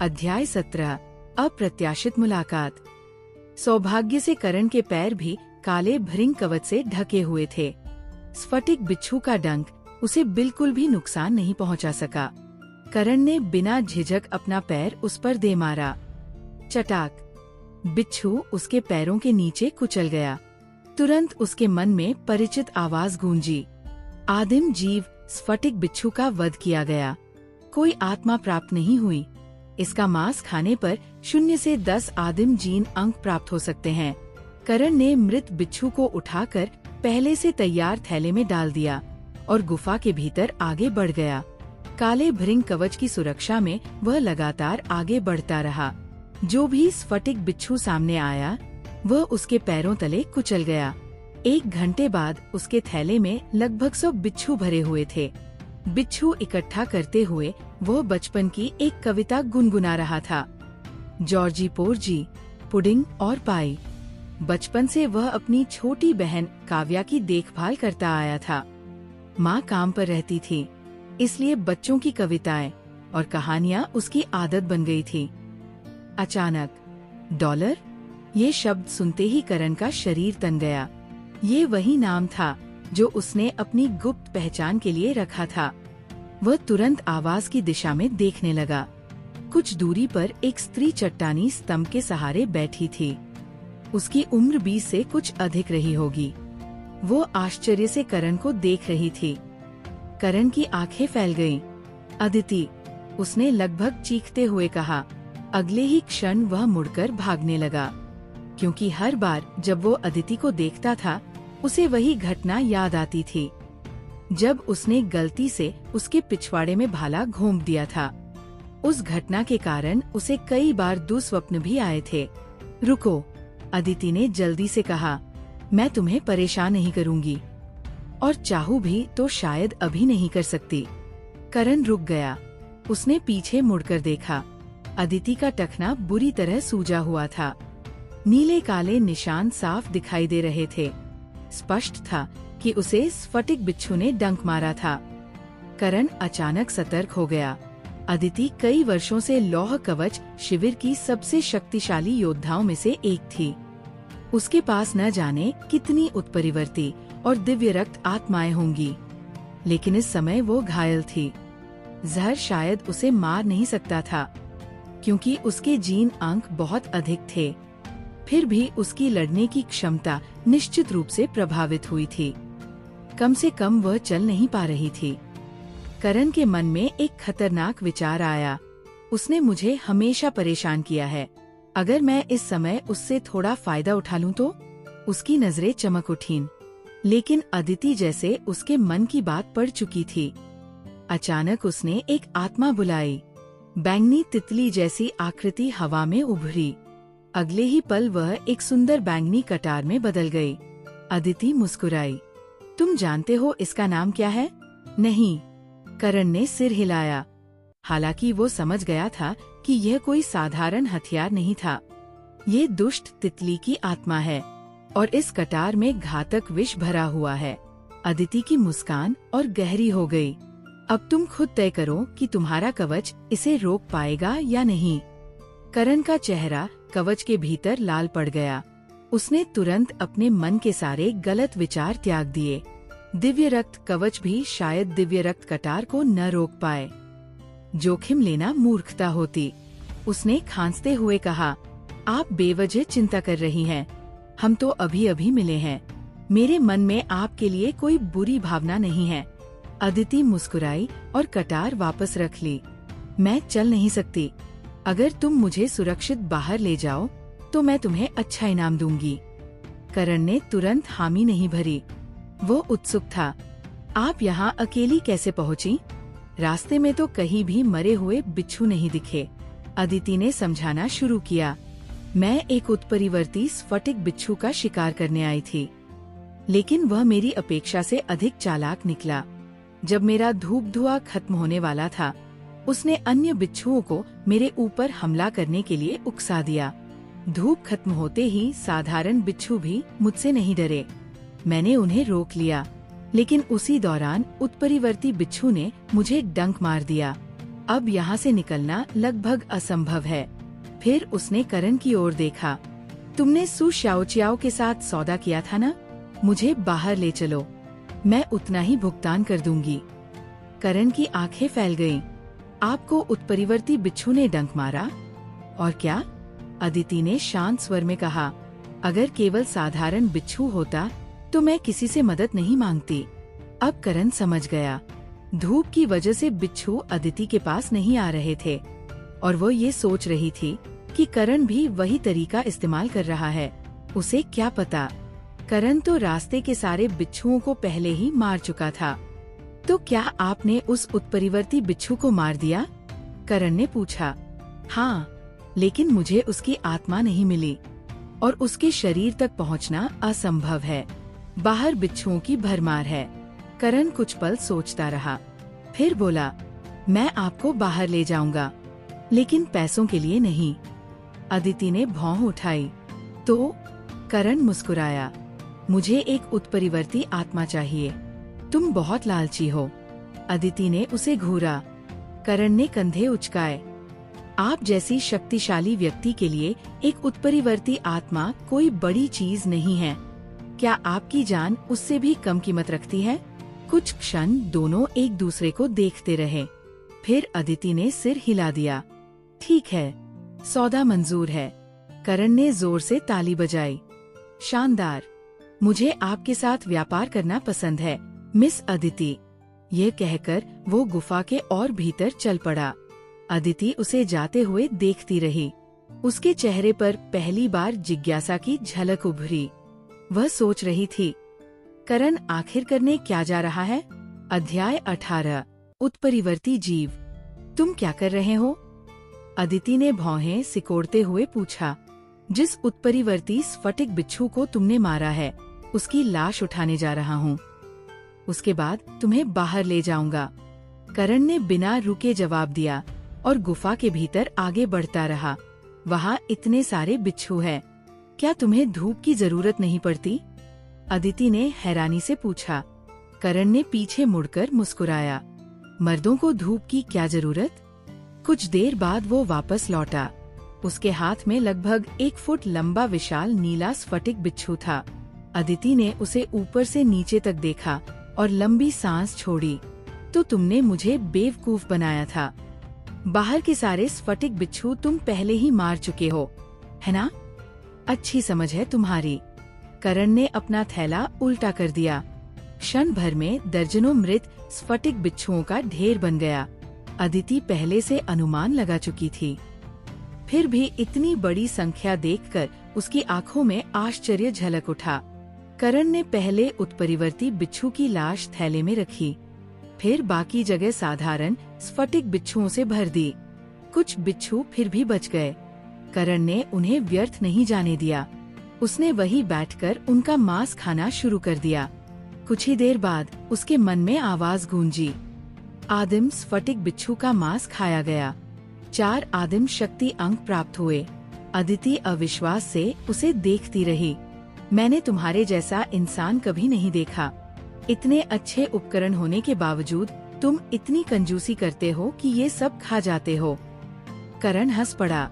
अध्याय 17 अप्रत्याशित मुलाकात। सौभाग्य से करण के पैर भी काले भृंग कवच से ढके हुए थे। स्फटिक बिच्छू का डंक उसे बिल्कुल भी नुकसान नहीं पहुंचा सका। करण ने बिना झिझक अपना पैर उस पर दे मारा। चटाक, बिच्छू उसके पैरों के नीचे कुचल गया। तुरंत उसके मन में परिचित आवाज गूंजी। आदिम जीव स्फटिक बिच्छू का वध किया गया। कोई आत्मा प्राप्त नहीं हुई। इसका मांस खाने पर 0 से 10 आदिम जीन अंक प्राप्त हो सकते हैं। करण ने मृत बिच्छू को उठाकर पहले से तैयार थैले में डाल दिया और गुफा के भीतर आगे बढ़ गया। काले भृंग कवच की सुरक्षा में वह लगातार आगे बढ़ता रहा। जो भी स्फटिक बिच्छू सामने आया वह उसके पैरों तले कुचल गया। 1 घंटे बाद उसके थैले में लगभग 100 बिच्छू भरे हुए थे। बिच्छू इकट्ठा करते हुए वह बचपन की एक कविता गुनगुना रहा था। जॉर्जी पोर्जी, पुडिंग और पाई। बचपन से वह अपनी छोटी बहन काव्या की देखभाल करता आया था। माँ काम पर रहती थी, इसलिए बच्चों की कविताएं और कहानियाँ उसकी आदत बन गई थी। अचानक डॉलर, ये शब्द सुनते ही करण का शरीर तन गया। ये वही नाम था जो उसने अपनी गुप्त पहचान के लिए रखा था। वह तुरंत आवाज की दिशा में देखने लगा। कुछ दूरी पर एक स्त्री चट्टानी स्तंभ के सहारे बैठी थी। उसकी उम्र 20 से कुछ अधिक रही होगी। वो आश्चर्य से करण को देख रही थी। करण की आंखें फैल गईं। अदिति, उसने लगभग चीखते हुए कहा। अगले ही क्षण वह मुड़कर भागने लगा, क्योंकि हर बार जब वो अदिति को देखता था उसे वही घटना याद आती थी, जब उसने गलती से उसके पिछवाड़े में भाला घोंप दिया था। उस घटना के कारण उसे कई बार दुस्वप्न भी आए थे। रुको, अदिति ने जल्दी से कहा, मैं तुम्हें परेशान नहीं करूंगी, और चाहूं भी तो शायद अभी नहीं कर सकती। करण रुक गया। उसने पीछे मुड़कर देखा। अदिति का टखना बुरी तरह सूजा हुआ था। नीले काले निशान साफ दिखाई दे रहे थे। स्पष्ट था कि उसे स्फटिक बिच्छू ने डंक मारा था। करण अचानक सतर्क हो गया। अदिति कई वर्षों से लौह कवच शिविर की सबसे शक्तिशाली योद्धाओं में से एक थी। उसके पास न जाने कितनी उत्परिवर्ती और दिव्य रक्त आत्माएं होंगी, लेकिन इस समय वो घायल थी। जहर शायद उसे मार नहीं सकता था, क्योंकि उसके जीन अंक बहुत अधिक थे। फिर भी उसकी लड़ने की क्षमता निश्चित रूप से प्रभावित हुई थी। कम से कम वह चल नहीं पा रही थी। करण के मन में एक खतरनाक विचार आया। उसने मुझे हमेशा परेशान किया है। अगर मैं इस समय उससे थोड़ा फायदा उठा लूं तो? उसकी नजरें चमक उठीं, लेकिन अदिति जैसे उसके मन की बात पड़ चुकी थी। अचानक उसने एक आत्मा बुलाई। बैंगनी तितली जैसी आकृति हवा में उभरी। अगले ही पल वह एक सुंदर बैंगनी कटार में बदल गई। अदिति मुस्कुराई। तुम जानते हो इसका नाम क्या है? नहीं, करण ने सिर हिलाया। हालांकि वो समझ गया था कि यह कोई साधारण हथियार नहीं था। ये दुष्ट तितली की आत्मा है और इस कटार में घातक विष भरा हुआ है। अदिति की मुस्कान और गहरी हो गई। अब तुम खुद तय करो कि तुम्हारा कवच इसे रोक पाएगा या नहीं। करण का चेहरा कवच के भीतर लाल पड़ गया। उसने तुरंत अपने मन के सारे गलत विचार त्याग दिए। दिव्य रक्त कवच भी शायद दिव्य रक्त कटार को न रोक पाए। जोखिम लेना मूर्खता होती। उसने खांसते हुए कहा, आप बेवजह चिंता कर रही हैं। हम तो अभी अभी मिले हैं। मेरे मन में आपके लिए कोई बुरी भावना नहीं है। अदिति मुस्कुराई और कटार वापस रख ली। मैं चल नहीं सकती। अगर तुम मुझे सुरक्षित बाहर ले जाओ तो मैं तुम्हें अच्छा इनाम दूंगी। करण ने तुरंत हामी नहीं भरी। वो उत्सुक था। आप यहाँ अकेली कैसे पहुँची? रास्ते में तो कहीं भी मरे हुए बिच्छू नहीं दिखे। अदिति ने समझाना शुरू किया। मैं एक उत्परिवर्ती स्फटिक बिच्छू का शिकार करने आई थी, लेकिन वह मेरी अपेक्षा से अधिक चालाक निकला। जब मेरा धूप धुआं खत्म होने वाला था, उसने अन्य बिच्छुओं को मेरे ऊपर हमला करने के लिए उकसा दिया। धूप खत्म होते ही साधारण बिच्छू भी मुझसे नहीं डरे। मैंने उन्हें रोक लिया, लेकिन उसी दौरान उत्परिवर्ती बिच्छू ने मुझे डंक मार दिया। अब यहाँ से निकलना लगभग असंभव है। फिर उसने करण की ओर देखा। तुमने सु शाओचियाओ के साथ सौदा किया था ना? मुझे बाहर ले चलो, मैं उतना ही भुगतान कर दूंगी। करण की आंखें फैल गईं। आपको उत्परिवर्ती बिच्छू ने डंक मारा? और क्या? अदिति ने शांत स्वर में कहा। अगर केवल साधारण बिच्छू होता तो मैं किसी से मदद नहीं मांगती। अब करण समझ गया। धूप की वजह से बिच्छू अदिति के पास नहीं आ रहे थे और वो ये सोच रही थी कि करण भी वही तरीका इस्तेमाल कर रहा है। उसे क्या पता, करण तो रास्ते के सारे बिच्छुओं को पहले ही मार चुका था। तो क्या आपने उस उत्परिवर्ती बिच्छू को मार दिया? करण ने पूछा। हाँ, लेकिन मुझे उसकी आत्मा नहीं मिली और उसके शरीर तक पहुंचना असंभव है। बाहर बिच्छुओं की भरमार है। करण कुछ पल सोचता रहा, फिर बोला, मैं आपको बाहर ले जाऊंगा, लेकिन पैसों के लिए नहीं। अदिति ने भौं उठाई। तो? करण मुस्कुराया। मुझे एक उत्परिवर्ती आत्मा चाहिए। तुम बहुत लालची हो। अदिति ने उसे घूरा। करण ने कंधे उचकाए। आप जैसी शक्तिशाली व्यक्ति के लिए एक उत्परिवर्ती आत्मा कोई बड़ी चीज नहीं है। क्या आपकी जान उससे भी कम कीमत रखती है? कुछ क्षण दोनों एक दूसरे को देखते रहे। फिर अदिति ने सिर हिला दिया। ठीक है, सौदा मंजूर है। करण ने जोर से ताली बजाई। शानदार, मुझे आपके साथ व्यापार करना पसंद है, मिस अदिति। ये कहकर वो गुफा के और भीतर चल पड़ा। अदिति उसे जाते हुए देखती रही। उसके चेहरे पर पहली बार जिज्ञासा की झलक उभरी। वह सोच रही थी, करण आखिर करने क्या जा रहा है? अध्याय 18 उत्परिवर्ती जीव। तुम क्या कर रहे हो? अदिति ने भौहें सिकोड़ते हुए पूछा। जिस उत्परिवर्ती स्फटिक बिच्छू को तुमने मारा है, उसकी लाश उठाने जा रहा हूँ। उसके बाद तुम्हें बाहर ले जाऊंगा। करण ने बिना रुके जवाब दिया और गुफा के भीतर आगे बढ़ता रहा। वहाँ इतने सारे बिच्छू हैं। क्या तुम्हें धूप की जरूरत नहीं पड़ती? अदिति ने हैरानी से पूछा। करण ने पीछे मुड़कर मुस्कुराया। मर्दों को धूप की क्या जरूरत? कुछ देर बाद वो वापस लौटा। उसके हाथ में लगभग 1 फुट लंबा विशाल नीला स्फटिक बिच्छू था। अदिति ने उसे ऊपर से नीचे तक देखा और लंबी सांस छोड़ी। तो तुमने मुझे बेवकूफ बनाया था। बाहर के सारे स्फटिक बिच्छू तुम पहले ही मार चुके हो, है ना? अच्छी समझ है तुम्हारी। करण ने अपना थैला उल्टा कर दिया। क्षण भर में दर्जनों मृत स्फटिक बिच्छुओं का ढेर बन गया। अदिति पहले से अनुमान लगा चुकी थी। फिर भी इतनी बड़ी संख्या देखकर उसकी आंखों में आश्चर्य झलक उठा। करण ने पहले उत्परिवर्ती बिच्छू की लाश थैले में रखी, फिर बाकी जगह साधारण स्फटिक बिच्छुओं से भर दी। कुछ बिच्छू फिर भी बच गए। करण ने उन्हें व्यर्थ नहीं जाने दिया। उसने वहीं बैठकर उनका मांस खाना शुरू कर दिया। कुछ ही देर बाद उसके मन में आवाज गूंजी। आदिम स्फटिक बिच्छू का मांस खाया गया। 4 आदिम शक्ति अंक प्राप्त हुए। अदिति अविश्वास से उसे देखती रही। मैंने तुम्हारे जैसा इंसान कभी नहीं देखा। इतने अच्छे उपकरण होने के बावजूद तुम इतनी कंजूसी करते हो कि ये सब खा जाते हो। करण हंस पड़ा।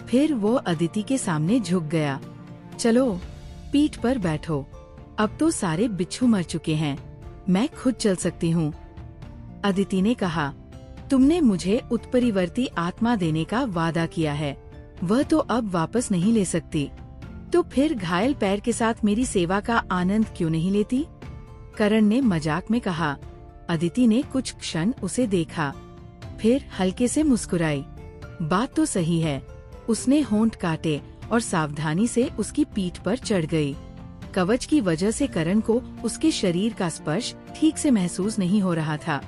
फिर वो अदिति के सामने झुक गया। चलो, पीठ पर बैठो। अब तो सारे बिच्छू मर चुके हैं, मैं खुद चल सकती हूँ। अदिति ने कहा, तुमने मुझे उत्परिवर्ती आत्मा देने का वादा किया है, वह तो अब वापस नहीं ले सकती। तो फिर घायल पैर के साथ मेरी सेवा का आनंद क्यों नहीं लेती? करण ने मजाक में कहा। अदिति ने कुछ क्षण उसे देखा, फिर हल्के से मुस्कुराई। बात तो सही है। उसने होंठ काटे और सावधानी से उसकी पीठ पर चढ़ गई। कवच की वजह से करण को उसके शरीर का स्पर्श ठीक से महसूस नहीं हो रहा था।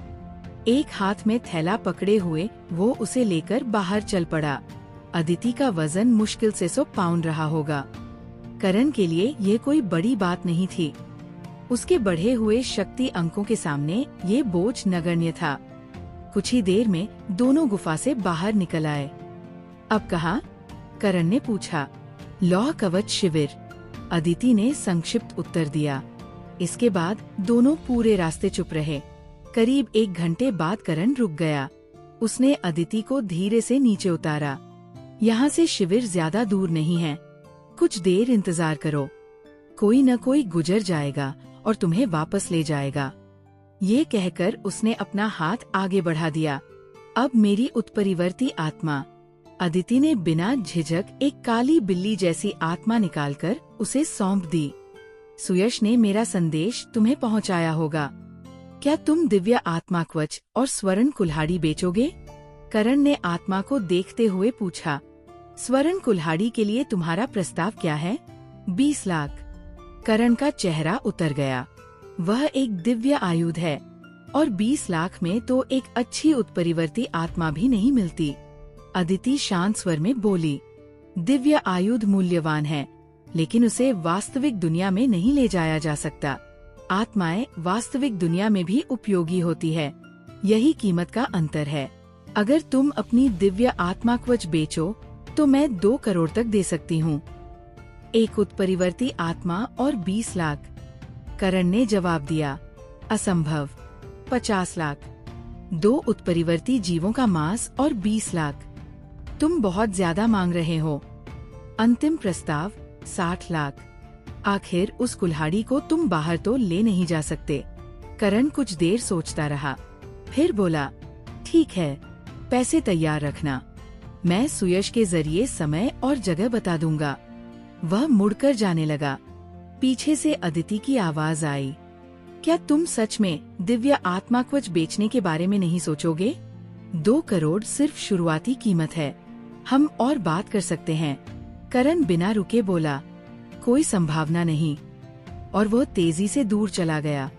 एक हाथ में थैला पकड़े हुए वो उसे लेकर बाहर चल पड़ा। अदिति का वजन मुश्किल से 100 पाउंड रहा होगा। करण के लिए ये कोई बड़ी बात नहीं थी। उसके बढ़े हुए शक्ति अंकों के सामने ये बोझ नगण्य था। कुछ ही देर में दोनों गुफा से बाहर निकल आए। अब कहाँ? करण ने पूछा। लौह कवच शिविर, अदिति ने संक्षिप्त उत्तर दिया। इसके बाद दोनों पूरे रास्ते चुप रहे। करीब 1 घंटे बाद करण रुक गया। उसने अदिति को धीरे से नीचे उतारा। यहाँ से शिविर ज्यादा दूर नहीं है, कुछ देर इंतजार करो, कोई न कोई गुजर जाएगा और तुम्हें वापस ले जाएगा। ये कहकर उसने अपना हाथ आगे बढ़ा दिया। अब मेरी उत्परिवर्ती आत्मा। अदिति ने बिना झिझक एक काली बिल्ली जैसी आत्मा निकालकर उसे सौंप दी। सुयश ने मेरा संदेश तुम्हें पहुंचाया होगा। क्या तुम दिव्य आत्मा कवच और स्वर्ण कुल्हाड़ी बेचोगे? करण ने आत्मा को देखते हुए पूछा। स्वर्ण कुल्हाड़ी के लिए तुम्हारा प्रस्ताव क्या है? 20 लाख। करण का चेहरा उतर गया। वह एक दिव्य आयुध है और 20 लाख में तो एक अच्छी उत्परिवर्ती आत्मा भी नहीं मिलती। अदिति शांत स्वर में बोली, दिव्य आयुध मूल्यवान है, लेकिन उसे वास्तविक दुनिया में नहीं ले जाया जा सकता। आत्माएं वास्तविक दुनिया में भी उपयोगी होती है, यही कीमत का अंतर है। अगर तुम अपनी दिव्य आत्मा कवच बेचो तो मैं 2 करोड़ तक दे सकती हूँ। एक उत्परिवर्ती आत्मा और 20 लाख। करण ने जवाब दिया, असंभव। 50 लाख। 2 उत्परिवर्ती जीवों का मांस और 20 लाख। तुम बहुत ज्यादा मांग रहे हो। अंतिम प्रस्ताव 60 लाख। आखिर उस कुल्हाड़ी को तुम बाहर तो ले नहीं जा सकते। करण कुछ देर सोचता रहा, फिर बोला, ठीक है, पैसे तैयार रखना, मैं सुयश के जरिए समय और जगह बता दूंगा। वह मुड़कर जाने लगा। पीछे से अदिति की आवाज आई, क्या तुम सच में दिव्य आत्मा कवच बेचने के बारे में नहीं सोचोगे? 2 करोड़ सिर्फ शुरुआती कीमत है, हम और बात कर सकते हैं। करण बिना रुके बोला, कोई संभावना नहीं, और वो तेजी से दूर चला गया।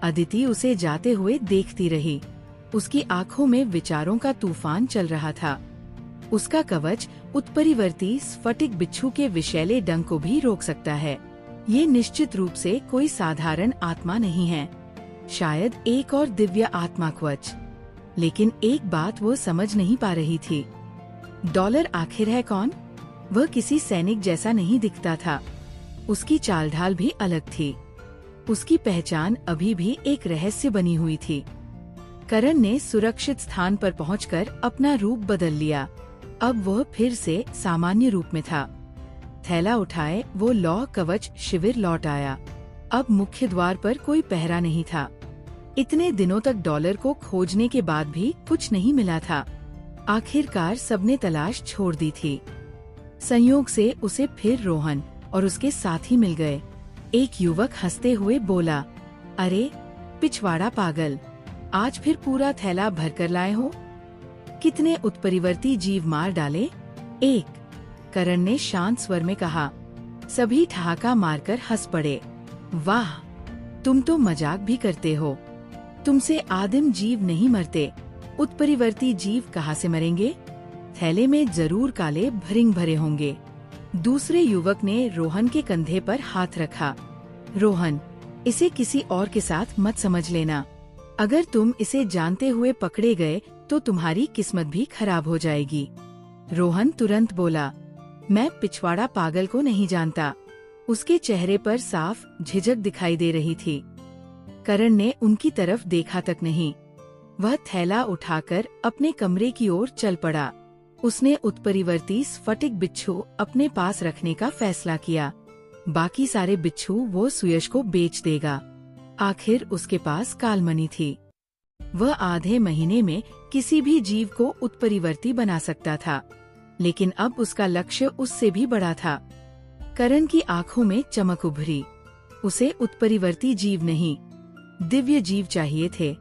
अदिति उसे जाते हुए देखती रही। उसकी आंखों में विचारों का तूफान चल रहा था। उसका कवच उत्परिवर्ती स्फटिक बिच्छू के विषैले डंक को भी रोक सकता है। ये निश्चित रूप से कोई साधारण आत्मा नहीं है, शायद एक और दिव्य आत्मा कवच। लेकिन एक बात वो समझ नहीं पा रही थी, डॉलर आखिर है कौन? वह किसी सैनिक जैसा नहीं दिखता था। उसकी चाल ढाल भी अलग थी। उसकी पहचान अभी भी एक रहस्य बनी हुई थी। करण ने सुरक्षित स्थान पर पहुंचकर अपना रूप बदल लिया। अब वह फिर से सामान्य रूप में था। थैला उठाए वो लौह कवच शिविर लौट आया। अब मुख्य द्वार पर कोई पहरा नहीं था। इतने दिनों तक डॉलर को खोजने के बाद भी कुछ नहीं मिला था। आखिरकार सबने तलाश छोड़ दी थी। संयोग से उसे फिर रोहन और उसके साथी मिल गए। एक युवक हंसते हुए बोला, अरे पिछवाड़ा पागल, आज फिर पूरा थैला भरकर लाए हो? कितने उत्परिवर्ती जीव मार डाले? 1। करण ने शांत स्वर में कहा। सभी ठहाका मारकर हंस पड़े। वाह, तुम तो मजाक भी करते हो। तुमसे आदिम जीव नहीं मरते, उत्परिवर्ती जीव कहाँ से मरेंगे? थैले में जरूर काले भरिंग भरे होंगे। दूसरे युवक ने रोहन के कंधे पर हाथ रखा। रोहन, इसे किसी और के साथ मत समझ लेना। अगर तुम इसे जानते हुए पकड़े गए तो तुम्हारी किस्मत भी खराब हो जाएगी। रोहन तुरंत बोला, मैं पिछवाड़ा पागल को नहीं जानता। उसके चेहरे पर साफ झिझक दिखाई दे रही थी। करण ने उनकी तरफ देखा तक नहीं। वह थैला उठाकर अपने कमरे की ओर चल पड़ा। उसने उत्परिवर्ती स्फटिक बिच्छू अपने पास रखने का फैसला किया। बाकी सारे बिच्छू वो सुयश को बेच देगा। आखिर उसके पास कालमणि थी। वह आधे महीने में किसी भी जीव को उत्परिवर्ती बना सकता था, लेकिन अब उसका लक्ष्य उससे भी बड़ा था। करण की आंखों में चमक उभरी। उसे उत्परिवर्ती जीव नहीं, दिव्य जीव चाहिए थे।